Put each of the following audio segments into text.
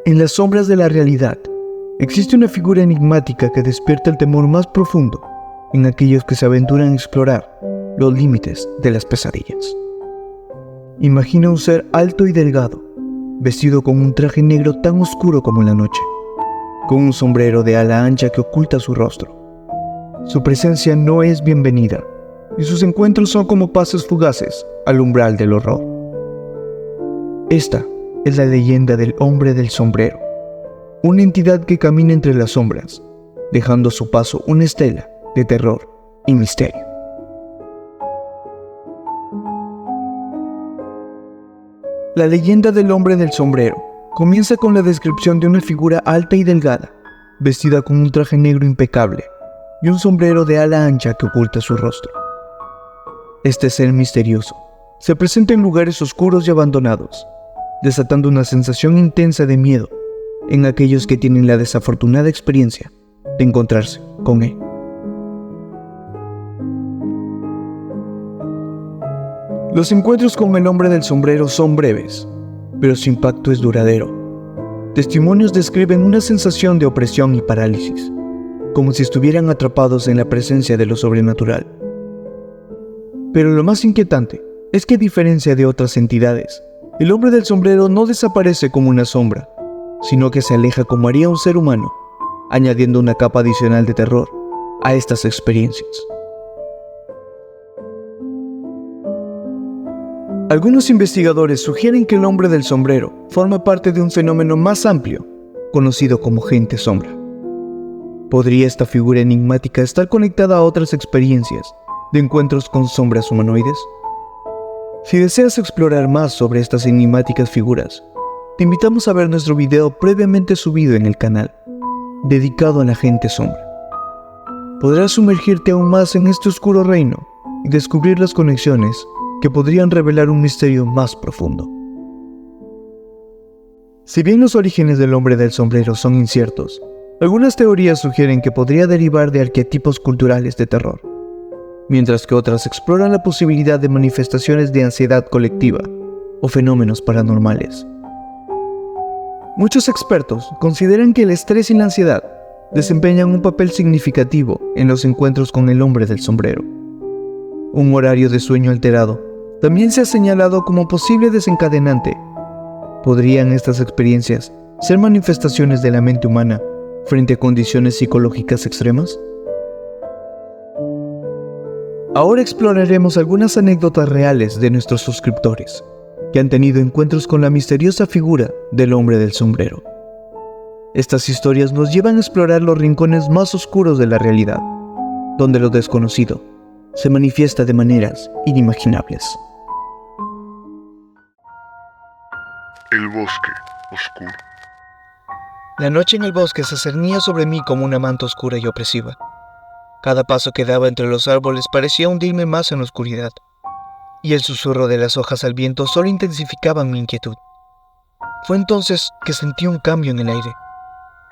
En las sombras de la realidad, existe una figura enigmática que despierta el temor más profundo en aquellos que se aventuran a explorar los límites de las pesadillas. Imagina un ser alto y delgado, vestido con un traje negro tan oscuro como la noche, con un sombrero de ala ancha que oculta su rostro. Su presencia no es bienvenida, y sus encuentros son como pasos fugaces al umbral del horror. Esta es la leyenda del hombre del sombrero, una entidad que camina entre las sombras, dejando a su paso una estela de terror y misterio. La leyenda del hombre del sombrero comienza con la descripción de una figura alta y delgada, vestida con un traje negro impecable y un sombrero de ala ancha que oculta su rostro. Este ser misterioso se presenta en lugares oscuros y abandonados, desatando una sensación intensa de miedo en aquellos que tienen la desafortunada experiencia de encontrarse con él. Los encuentros con el hombre del sombrero son breves, pero su impacto es duradero. Testimonios describen una sensación de opresión y parálisis, como si estuvieran atrapados en la presencia de lo sobrenatural. Pero lo más inquietante es que, a diferencia de otras entidades, el hombre del sombrero no desaparece como una sombra, sino que se aleja como haría un ser humano, añadiendo una capa adicional de terror a estas experiencias. Algunos investigadores sugieren que el hombre del sombrero forma parte de un fenómeno más amplio, conocido como gente sombra. ¿Podría esta figura enigmática estar conectada a otras experiencias de encuentros con sombras humanoides? Si deseas explorar más sobre estas enigmáticas figuras, te invitamos a ver nuestro video previamente subido en el canal, dedicado a la gente sombra. Podrás sumergirte aún más en este oscuro reino y descubrir las conexiones que podrían revelar un misterio más profundo. Si bien los orígenes del hombre del sombrero son inciertos, algunas teorías sugieren que podría derivar de arquetipos culturales de terror, mientras que otras exploran la posibilidad de manifestaciones de ansiedad colectiva o fenómenos paranormales. Muchos expertos consideran que el estrés y la ansiedad desempeñan un papel significativo en los encuentros con el hombre del sombrero. Un horario de sueño alterado también se ha señalado como posible desencadenante. ¿Podrían estas experiencias ser manifestaciones de la mente humana frente a condiciones psicológicas extremas? Ahora exploraremos algunas anécdotas reales de nuestros suscriptores que han tenido encuentros con la misteriosa figura del hombre del sombrero. Estas historias nos llevan a explorar los rincones más oscuros de la realidad, donde lo desconocido se manifiesta de maneras inimaginables. El bosque oscuro. La noche en el bosque se cernía sobre mí como una manta oscura y opresiva. Cada paso que daba entre los árboles parecía hundirme más en la oscuridad, y el susurro de las hojas al viento solo intensificaba mi inquietud. Fue entonces que sentí un cambio en el aire,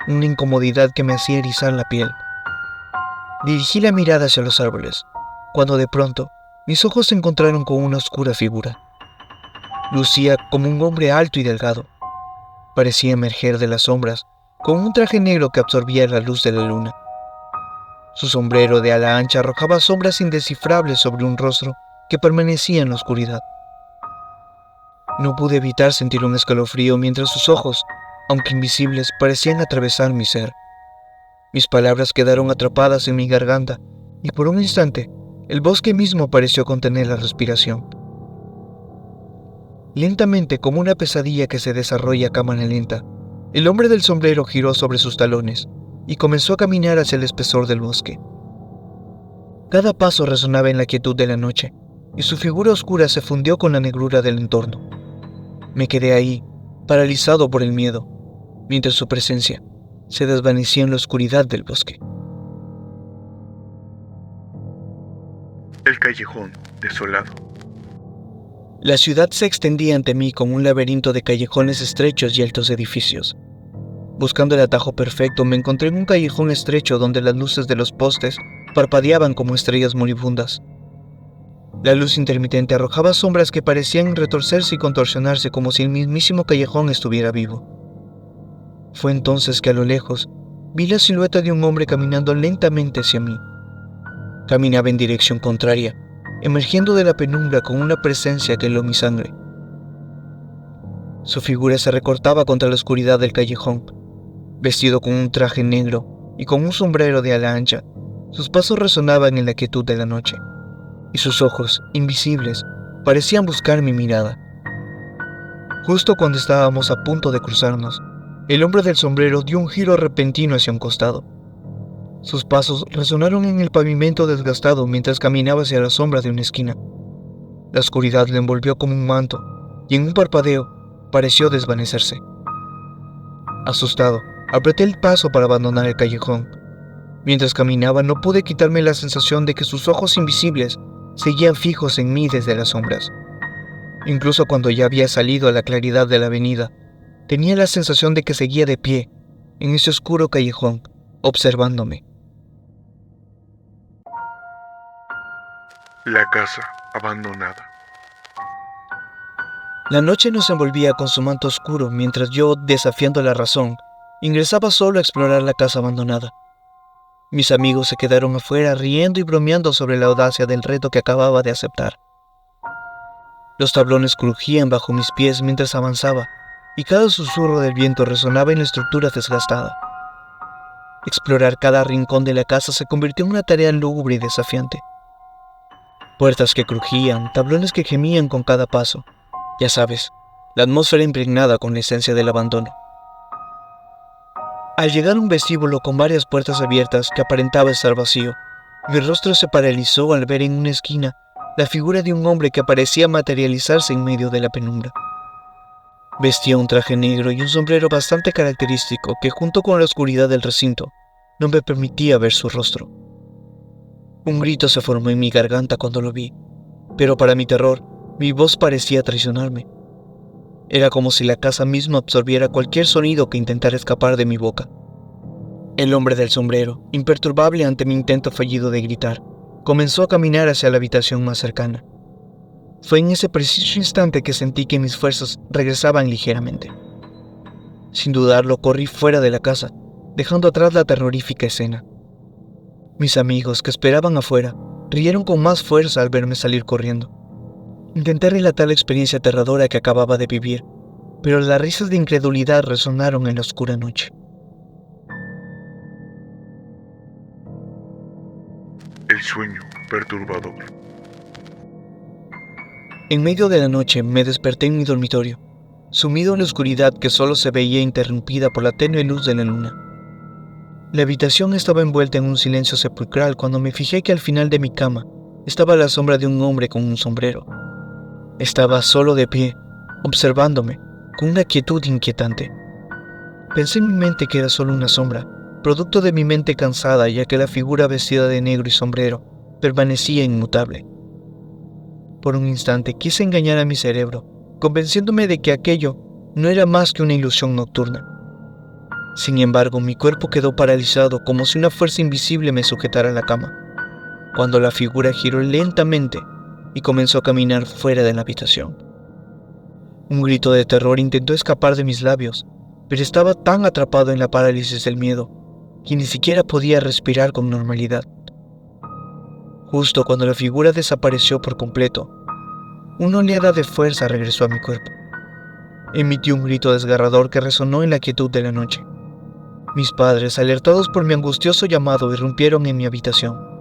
una incomodidad que me hacía erizar la piel. Dirigí la mirada hacia los árboles, cuando de pronto mis ojos se encontraron con una oscura figura. Lucía como un hombre alto y delgado. Parecía emerger de las sombras con un traje negro que absorbía la luz de la luna. Su sombrero de ala ancha arrojaba sombras indescifrables sobre un rostro que permanecía en la oscuridad. No pude evitar sentir un escalofrío mientras sus ojos, aunque invisibles, parecían atravesar mi ser. Mis palabras quedaron atrapadas en mi garganta y por un instante el bosque mismo pareció contener la respiración. Lentamente, como una pesadilla que se desarrolla a cámara lenta, el hombre del sombrero giró sobre sus talones y comenzó a caminar hacia el espesor del bosque. Cada paso resonaba en la quietud de la noche, y su figura oscura se fundió con la negrura del entorno. Me quedé ahí, paralizado por el miedo, mientras su presencia se desvanecía en la oscuridad del bosque. El callejón desolado. La ciudad se extendía ante mí como un laberinto de callejones estrechos y altos edificios. Buscando el atajo perfecto, me encontré en un callejón estrecho donde las luces de los postes parpadeaban como estrellas moribundas. La luz intermitente arrojaba sombras que parecían retorcerse y contorsionarse como si el mismísimo callejón estuviera vivo. Fue entonces que a lo lejos vi la silueta de un hombre caminando lentamente hacia mí. Caminaba en dirección contraria, emergiendo de la penumbra con una presencia que heló mi sangre. Su figura se recortaba contra la oscuridad del callejón. Vestido con un traje negro y con un sombrero de ala ancha, sus pasos resonaban en la quietud de la noche, y sus ojos, invisibles, parecían buscar mi mirada. Justo cuando estábamos a punto de cruzarnos, el hombre del sombrero dio un giro repentino hacia un costado. Sus pasos resonaron en el pavimento desgastado mientras caminaba hacia la sombra de una esquina. La oscuridad le envolvió como un manto, y en un parpadeo pareció desvanecerse. Asustado, apreté el paso para abandonar el callejón. Mientras caminaba no pude quitarme la sensación de que sus ojos invisibles seguían fijos en mí desde las sombras. Incluso cuando ya había salido a la claridad de la avenida, tenía la sensación de que seguía de pie, en ese oscuro callejón, observándome. La casa abandonada. La noche nos envolvía con su manto oscuro mientras yo, desafiando la razón, ingresaba solo a explorar la casa abandonada. Mis amigos se quedaron afuera riendo y bromeando sobre la audacia del reto que acababa de aceptar. Los tablones crujían bajo mis pies mientras avanzaba, y cada susurro del viento resonaba en la estructura desgastada. Explorar cada rincón de la casa se convirtió en una tarea lúgubre y desafiante. Puertas que crujían, tablones que gemían con cada paso. Ya sabes, la atmósfera impregnada con la esencia del abandono. Al llegar a un vestíbulo con varias puertas abiertas que aparentaba estar vacío, mi rostro se paralizó al ver en una esquina la figura de un hombre que parecía materializarse en medio de la penumbra. Vestía un traje negro y un sombrero bastante característico que, junto con la oscuridad del recinto, no me permitía ver su rostro. Un grito se formó en mi garganta cuando lo vi, pero para mi terror, mi voz parecía traicionarme. Era como si la casa misma absorbiera cualquier sonido que intentara escapar de mi boca. El hombre del sombrero, imperturbable ante mi intento fallido de gritar, comenzó a caminar hacia la habitación más cercana. Fue en ese preciso instante que sentí que mis fuerzas regresaban ligeramente. Sin dudarlo, corrí fuera de la casa, dejando atrás la terrorífica escena. Mis amigos, que esperaban afuera, rieron con más fuerza al verme salir corriendo. Intenté relatar la experiencia aterradora que acababa de vivir, pero las risas de incredulidad resonaron en la oscura noche. El sueño perturbador. En medio de la noche me desperté en mi dormitorio, sumido en la oscuridad que solo se veía interrumpida por la tenue luz de la luna. La habitación estaba envuelta en un silencio sepulcral cuando me fijé que al final de mi cama estaba la sombra de un hombre con un sombrero. Estaba solo de pie, observándome, con una quietud inquietante. Pensé en mi mente que era solo una sombra, producto de mi mente cansada, ya que la figura vestida de negro y sombrero permanecía inmutable. Por un instante quise engañar a mi cerebro, convenciéndome de que aquello no era más que una ilusión nocturna. Sin embargo, mi cuerpo quedó paralizado como si una fuerza invisible me sujetara la cama, cuando la figura giró lentamente y comenzó a caminar fuera de la habitación. Un grito de terror intentó escapar de mis labios, pero estaba tan atrapado en la parálisis del miedo que ni siquiera podía respirar con normalidad. Justo cuando la figura desapareció por completo, una oleada de fuerza regresó a mi cuerpo. Emití un grito desgarrador que resonó en la quietud de la noche. Mis padres, alertados por mi angustioso llamado, irrumpieron en mi habitación.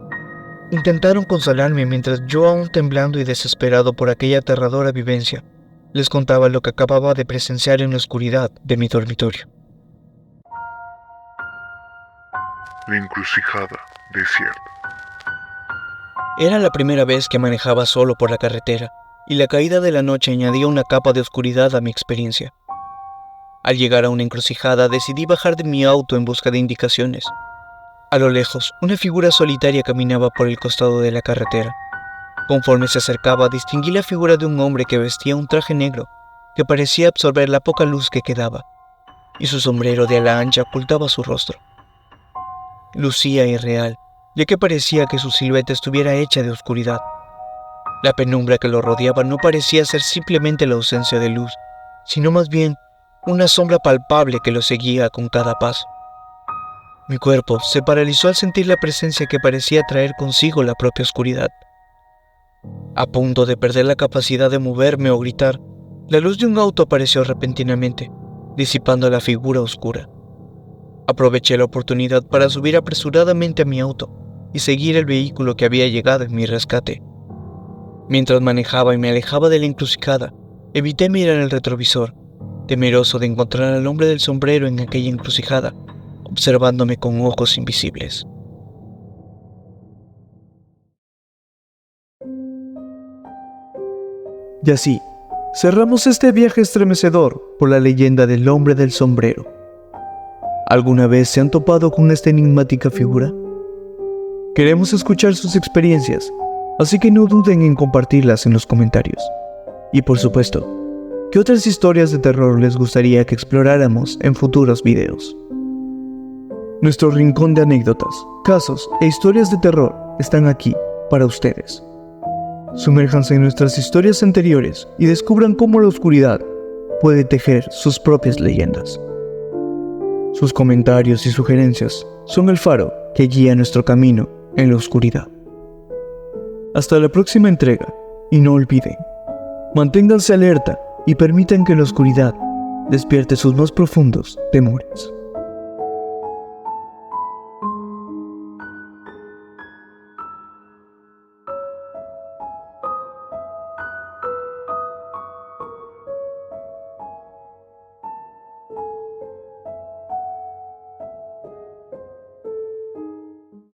Intentaron consolarme mientras yo, aún temblando y desesperado por aquella aterradora vivencia, les contaba lo que acababa de presenciar en la oscuridad de mi dormitorio. La encrucijada desierta. Era la primera vez que manejaba solo por la carretera, y la caída de la noche añadía una capa de oscuridad a mi experiencia. Al llegar a una encrucijada, decidí bajar de mi auto en busca de indicaciones. A lo lejos, una figura solitaria caminaba por el costado de la carretera. Conforme se acercaba, distinguí la figura de un hombre que vestía un traje negro que parecía absorber la poca luz que quedaba, y su sombrero de ala ancha ocultaba su rostro. Lucía irreal, ya que parecía que su silueta estuviera hecha de oscuridad. La penumbra que lo rodeaba no parecía ser simplemente la ausencia de luz, sino más bien una sombra palpable que lo seguía con cada paso. Mi cuerpo se paralizó al sentir la presencia que parecía traer consigo la propia oscuridad. A punto de perder la capacidad de moverme o gritar, la luz de un auto apareció repentinamente, disipando la figura oscura. Aproveché la oportunidad para subir apresuradamente a mi auto y seguir el vehículo que había llegado en mi rescate. Mientras manejaba y me alejaba de la encrucijada, evité mirar el retrovisor, temeroso de encontrar al hombre del sombrero en aquella encrucijada, observándome con ojos invisibles. Y así, cerramos este viaje estremecedor por la leyenda del hombre del sombrero. ¿Alguna vez se han topado con esta enigmática figura? Queremos escuchar sus experiencias, así que no duden en compartirlas en los comentarios. Y por supuesto, ¿qué otras historias de terror les gustaría que exploráramos en futuros videos? Nuestro rincón de anécdotas, casos e historias de terror están aquí para ustedes. Sumérjanse en nuestras historias anteriores y descubran cómo la oscuridad puede tejer sus propias leyendas. Sus comentarios y sugerencias son el faro que guía nuestro camino en la oscuridad. Hasta la próxima entrega, y no olviden, manténganse alerta y permitan que la oscuridad despierte sus más profundos temores.